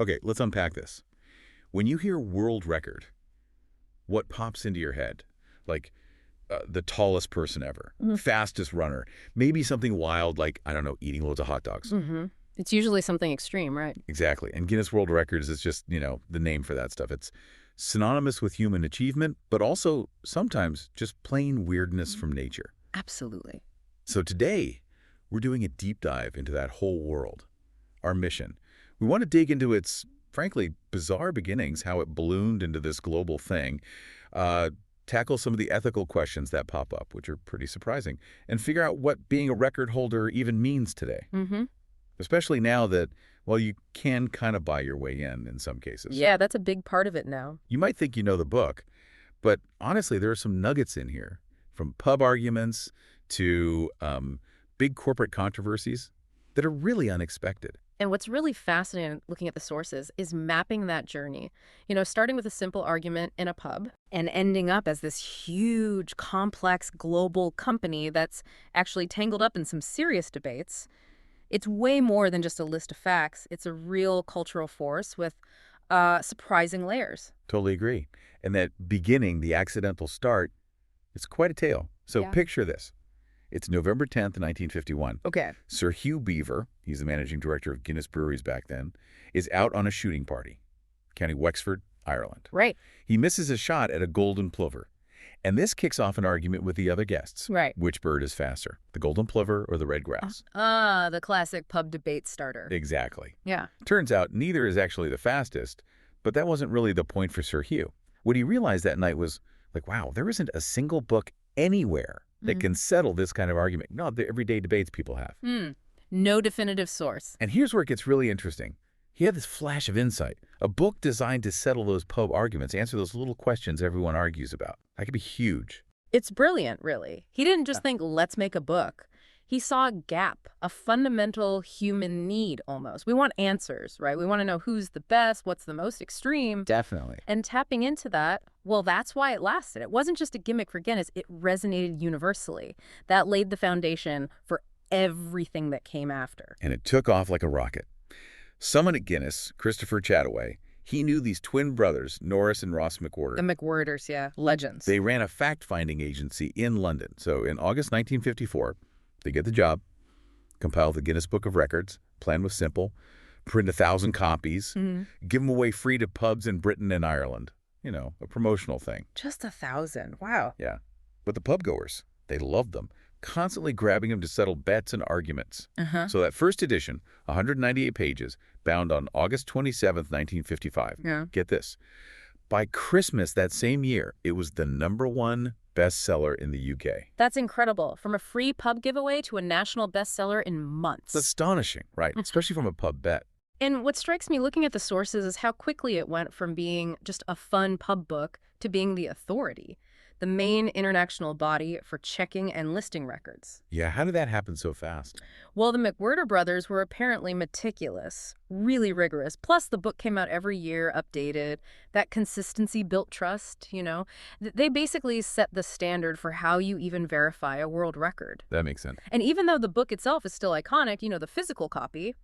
Okay, let's unpack this. When you hear world record, what pops into your head? Like the tallest person ever, fastest runner, maybe something wild like, I don't know, eating loads of hot dogs. Mm-hmm. It's usually something extreme, right? Exactly. And Guinness World Records is just, the name for that stuff. It's synonymous with human achievement, but also sometimes just plain weirdness from nature. Absolutely. So today, we're doing a deep dive into that whole world. Our mission. We want to dig into its, frankly, bizarre beginnings, how it ballooned into this global thing, tackle some of the ethical questions that pop up, which are pretty surprising, and figure out what being a record holder even means today. Mm-hmm. Especially now that, well, you can kind of buy your way in some cases. Yeah, that's a big part of it now. You might think you know the book, but honestly, there are some nuggets in here, from pub arguments to big corporate controversies that are really unexpected. And what's really fascinating looking at the sources is mapping that journey. Starting with a simple argument in a pub and ending up as this huge, complex global company that's actually tangled up in some serious debates. It's way more than just a list of facts. It's a real cultural force with surprising layers. Totally agree. And that beginning, the accidental start, it's quite a tale. So Yeah. picture this. It's November 10th, 1951. Okay. Sir Hugh Beaver, he's the managing director of Guinness Breweries back then, is out on a shooting party, County Wexford, Ireland. Right. He misses a shot at a golden plover. And this kicks off an argument with the other guests. Right. Which bird is faster, the golden plover or the red grouse? The classic pub debate starter. Exactly. Yeah. Turns out neither is actually the fastest, but that wasn't really the point for Sir Hugh. What he realized that night was, like, wow, there isn't a single book anywhere that can settle this kind of argument. No, the everyday debates people have. No definitive source. And here's where it gets really interesting. He had this flash of insight, a book designed to settle those pub arguments, answer those little questions everyone argues about. That could be huge. It's brilliant, really. He didn't just think, let's make a book. He saw a gap, a fundamental human need almost. We want answers, right? We want to know who's the best, what's the most extreme. Definitely. And tapping into that, well, that's why it lasted. It wasn't just a gimmick for Guinness. It resonated universally. That laid the foundation for everything that came after. And it took off like a rocket. Someone at Guinness, Christopher Chataway, he knew these twin brothers, Norris and Ross McWhorter. The McWhorters, yeah. Legends. They ran a fact-finding agency in London. So in August 1954, they get the job, compile the Guinness Book of Records. Plan was simple. Print 1,000 copies. Give them away free to pubs in Britain and Ireland. A promotional thing. Just 1,000. Wow. Yeah. But the pub goers, they loved them, constantly grabbing them to settle bets and arguments. So that first edition, 198 pages, bound on August 27th, 1955. Yeah. Get this. By Christmas that same year, it was the #1 bestseller in the UK. That's incredible. From a free pub giveaway to a national bestseller in months. It's astonishing, right? Especially from a pub bet. And what strikes me looking at the sources is how quickly it went from being just a fun pub book to being the authority, the main international body for checking and listing records. Yeah, how did that happen so fast? Well, the McWhorter brothers were apparently meticulous, really rigorous. Plus, the book came out every year, updated. That consistency built trust, They basically set the standard for how you even verify a world record. That makes sense. And even though the book itself is still iconic, the physical copy,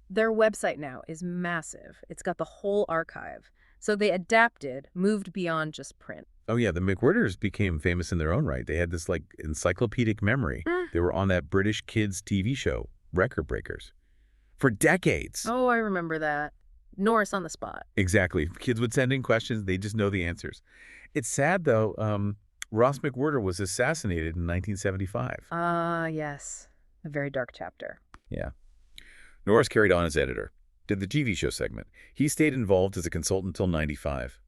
their website now is massive. It's got the whole archive. So they adapted, moved beyond just print. Oh, yeah, the McWhorters became famous in their own right. They had this, encyclopedic memory. They were on that British kids TV show, Record Breakers, for decades. Oh, I remember that. Norris on the spot. Exactly. Kids would send in questions. They just know the answers. It's sad, though. Ross McWhorter was assassinated in 1975. Yes. A very dark chapter. Yeah. Norris carried on as editor, did the TV show segment. He stayed involved as a consultant until 95.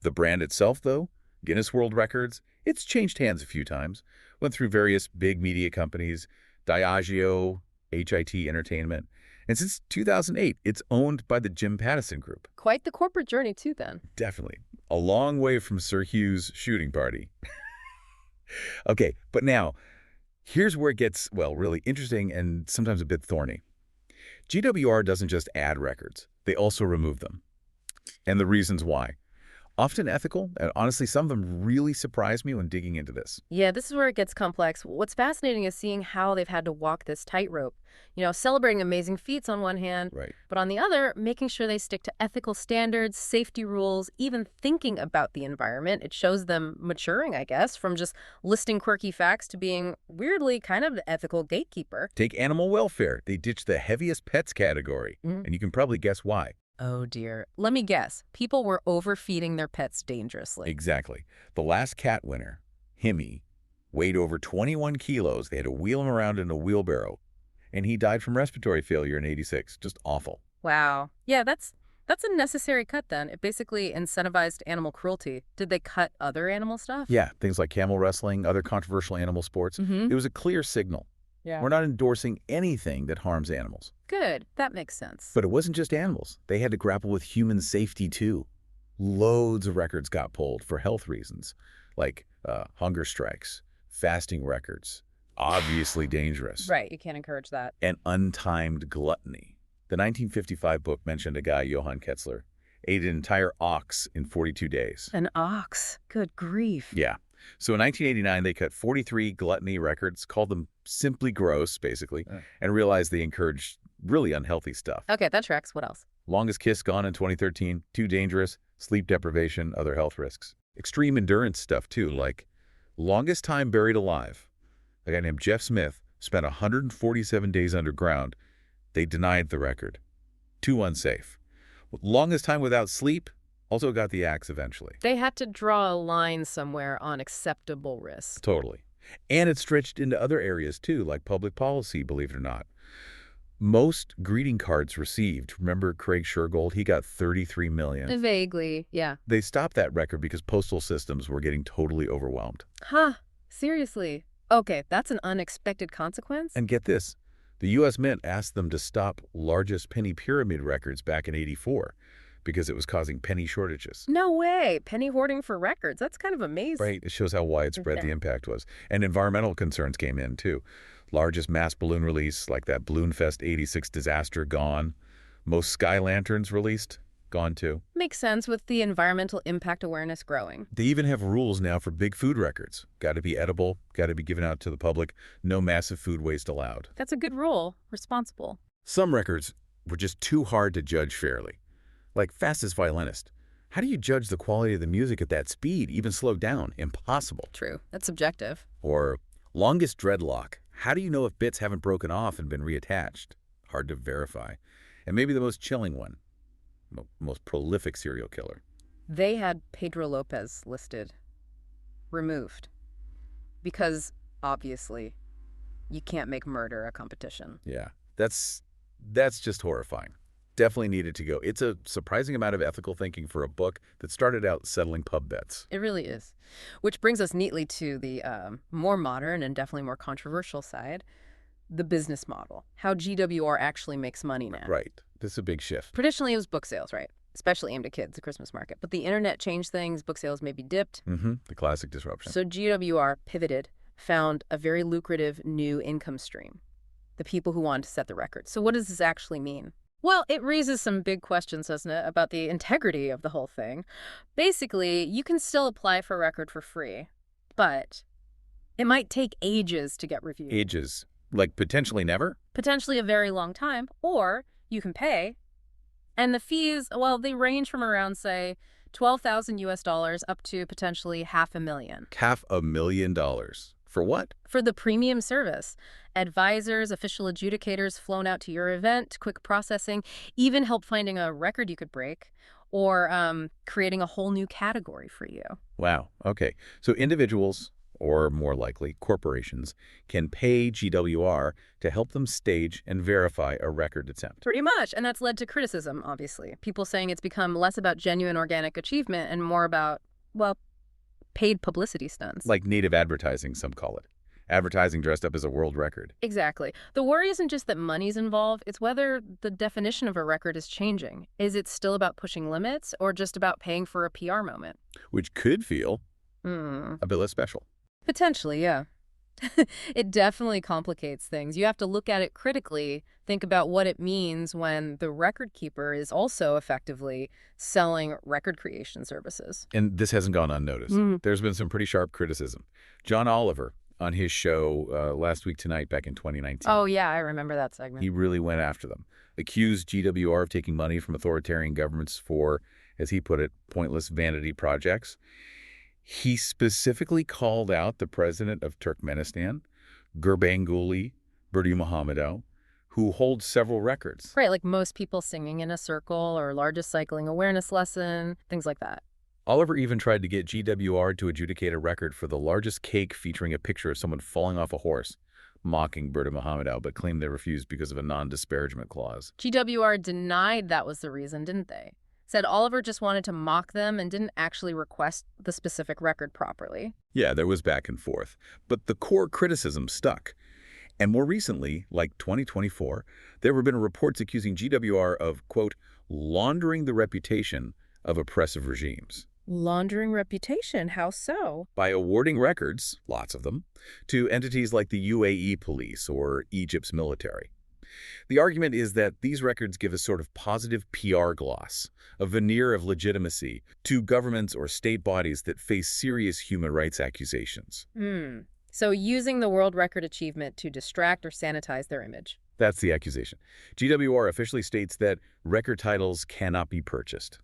The brand itself, though, Guinness World Records, it's changed hands a few times. Went through various big media companies, Diageo, HIT Entertainment. And since 2008, it's owned by the Jim Pattison Group. Quite the corporate journey, too, then. Definitely. A long way from Sir Hugh's shooting party. Okay, but now, here's where it gets, really interesting and sometimes a bit thorny. GWR doesn't just add records. They also remove them. And the reasons why. Often ethical, and honestly, some of them really surprised me when digging into this. Yeah, this is where it gets complex. What's fascinating is seeing how they've had to walk this tightrope. Celebrating amazing feats on one hand, Right. but on the other, making sure they stick to ethical standards, safety rules, even thinking about the environment. It shows them maturing, I guess, from just listing quirky facts to being, weirdly, kind of the ethical gatekeeper. Take animal welfare. They ditched the heaviest pets category, and you can probably guess why. Oh dear. Let me guess. People were overfeeding their pets dangerously. Exactly. The last cat winner, Himi, weighed over 21 kilos. They had to wheel him around in a wheelbarrow, and he died from respiratory failure in '86. Just awful. Wow. Yeah, that's a necessary cut then. It basically incentivized animal cruelty. Did they cut other animal stuff? Yeah, things like camel wrestling, other controversial animal sports. Mm-hmm. It was a clear signal. Yeah. We're not endorsing anything that harms animals. Good. That makes sense. But it wasn't just animals. They had to grapple with human safety, too. Loads of records got pulled for health reasons, like hunger strikes, fasting records, obviously dangerous, Right. You can't encourage that. and untimed gluttony. The 1955 book mentioned a guy, Johann Ketzler, ate an entire ox in 42 days. An ox. Good grief. Yeah. So in 1989, they cut 43 gluttony records, called them simply gross, basically, and realized they encouraged really unhealthy stuff. Okay, that tracks. What else? Longest kiss gone in 2013, too dangerous, sleep deprivation, other health risks. Extreme endurance stuff, too, like longest time buried alive. A guy named Jeff Smith spent 147 days underground. They denied the record. Too unsafe. Longest time without sleep, also got the axe eventually. They had to draw a line somewhere on acceptable risk. Totally. And it stretched into other areas, too, like public policy, believe it or not. Most greeting cards received, remember Craig Shergold? He got 33 million. Vaguely, yeah. They stopped that record because postal systems were getting totally overwhelmed. Huh. Seriously. Okay, that's an unexpected consequence? And get this, the U.S. Mint asked them to stop largest penny pyramid records back in '84 because it was causing penny shortages. No way. Penny hoarding for records. That's kind of amazing. Right, it shows how widespread the impact was. And environmental concerns came in, too. Largest mass balloon release, like that Balloon Fest '86 disaster, gone. Most sky lanterns released, gone too. Makes sense with the environmental impact awareness growing. They even have rules now for big food records. Got to be edible, got to be given out to the public, no massive food waste allowed. That's a good rule. Responsible. Some records were just too hard to judge fairly. Like fastest violinist. How do you judge the quality of the music at that speed, even slowed down? Impossible. True. That's subjective. Or longest dreadlock. How do you know if bits haven't broken off and been reattached? Hard to verify. And maybe the most chilling one, most prolific serial killer. They had Pedro Lopez listed, removed, because obviously you can't make murder a competition. Yeah, that's just horrifying. Definitely needed to go. It's a surprising amount of ethical thinking for a book that started out settling pub bets. It really is. Which brings us neatly to the more modern and definitely more controversial side, the business model, how GWR actually makes money now. Right. This is a big shift. Traditionally, it was book sales, right? Especially aimed at kids, the Christmas market. But the internet changed things. Book sales maybe dipped. The classic disruption. So GWR pivoted, found a very lucrative new income stream, the people who wanted to set the record. So what does this actually mean? Well, it raises some big questions, doesn't it, about the integrity of the whole thing. Basically, you can still apply for a record for free, but it might take ages to get reviewed. Ages. Like potentially never? Potentially a very long time, or you can pay. And the fees, well, they range from around, say, $12,000 up to potentially $500,000. $500,000. For what? For the premium service. Advisors, official adjudicators flown out to your event, quick processing, even help finding a record you could break, or creating a whole new category for you. Wow. Okay. So individuals, or more likely corporations, can pay GWR to help them stage and verify a record attempt. Pretty much. And that's led to criticism, obviously. People saying it's become less about genuine organic achievement and more about, well, paid publicity stunts. Like native advertising, some call it. Advertising dressed up as a world record. Exactly. The worry isn't just that money's involved, it's whether the definition of a record is changing. Is it still about pushing limits or just about paying for a PR moment? Which could feel a bit less special. Potentially, yeah. It definitely complicates things. You have to look at it critically, think about what it means when the record keeper is also effectively selling record creation services. And this hasn't gone unnoticed. There's been some pretty sharp criticism. John Oliver, on his show Last Week Tonight back in 2019, Oh, yeah, I remember that segment. he really went after them, accused GWR of taking money from authoritarian governments for, as he put it, pointless vanity projects. He specifically called out the president of Turkmenistan, Gurbanguly Berdimuhamedow, who holds several records. Right, like most people singing in a circle or largest cycling awareness lesson, things like that. Oliver even tried to get GWR to adjudicate a record for the largest cake featuring a picture of someone falling off a horse, mocking Berdimuhamedow, but claimed they refused because of a non-disparagement clause. GWR denied that was the reason, didn't they? Said Oliver just wanted to mock them and didn't actually request the specific record properly. Yeah, there was back and forth, but the core criticism stuck. And more recently, like 2024, there have been reports accusing GWR of, quote, laundering the reputation of oppressive regimes Laundering reputation, how so? by awarding records, lots of them, to entities like the UAE police or Egypt's military. The argument is that these records give a sort of positive PR gloss, a veneer of legitimacy, to governments or state bodies that face serious human rights accusations. So using the world record achievement to distract or sanitize their image. That's the accusation. GWR officially states that record titles cannot be purchased.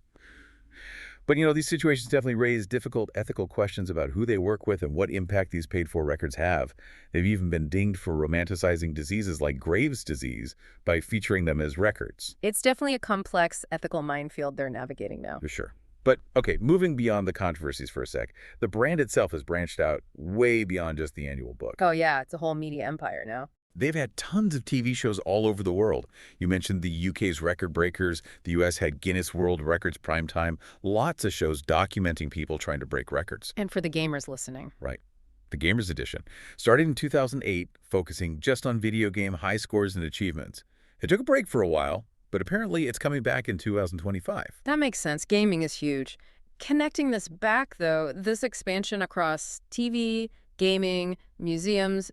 But, these situations definitely raise difficult ethical questions about who they work with and what impact these paid-for records have. They've even been dinged for romanticizing diseases like Graves' disease by featuring them as records. It's definitely a complex ethical minefield they're navigating now. For sure. But, okay, moving beyond the controversies for a sec, the brand itself has branched out way beyond just the annual book. Oh, yeah, it's a whole media empire now. They've had tons of TV shows all over the world. You mentioned the UK's Record Breakers. The US had Guinness World Records Primetime. Lots of shows documenting people trying to break records. And for the gamers listening. Right. The Gamers Edition started in 2008, focusing just on video game high scores and achievements. It took a break for a while, but apparently it's coming back in 2025. That makes sense. Gaming is huge. Connecting this back, though, this expansion across TV, gaming, museums,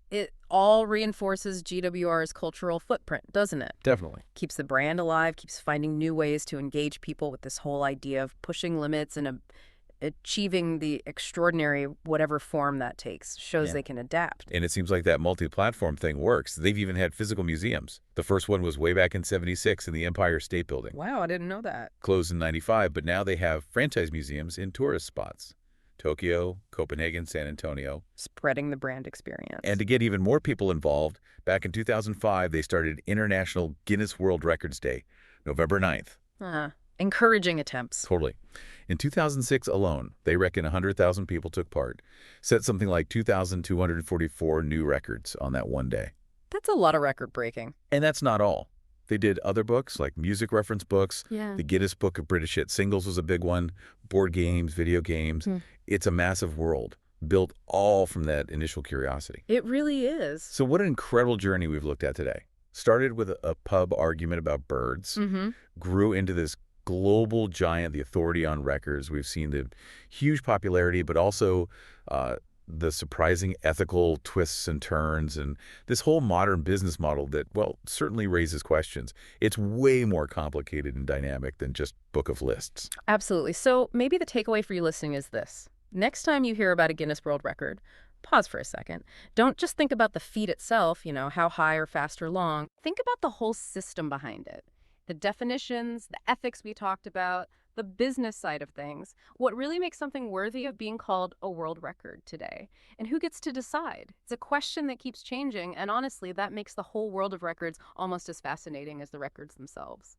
it all reinforces GWR's cultural footprint, doesn't it? Definitely. Keeps the brand alive, keeps finding new ways to engage people with this whole idea of pushing limits and achieving the extraordinary, whatever form that takes. Shows they can adapt. And it seems like that multi-platform thing works. They've even had physical museums. The first one was way back in '76 in the Empire State Building. Wow, I didn't know that. Closed in '95, but now they have franchise museums in tourist spots. Tokyo, Copenhagen, San Antonio. Spreading the brand experience. And to get even more people involved, back in 2005, they started International Guinness World Records Day, November 9th. Encouraging attempts. Totally. In 2006 alone, they reckon 100,000 people took part, set something like 2,244 new records on that one day. That's a lot of record breaking. And that's not all. They did other books like music reference books. Yeah. The Guinness Book of British Hit Singles was a big one. Board games, video games. It's a massive world built all from that initial curiosity. It really is. So what an incredible journey we've looked at today. Started with a pub argument about birds, grew into this global giant, the authority on records. We've seen the huge popularity, but also the surprising ethical twists and turns, and this whole modern business model that, well, certainly raises questions. It's way more complicated and dynamic than just book of lists. Absolutely. So maybe the takeaway for you listening is this. Next time you hear about a Guinness World Record, pause for a second. Don't just think about the feat itself, how high or fast or long. Think about the whole system behind it. The definitions, the ethics we talked about, the business side of things, what really makes something worthy of being called a world record today, and who gets to decide. It's a question that keeps changing, and honestly, that makes the whole world of records almost as fascinating as the records themselves.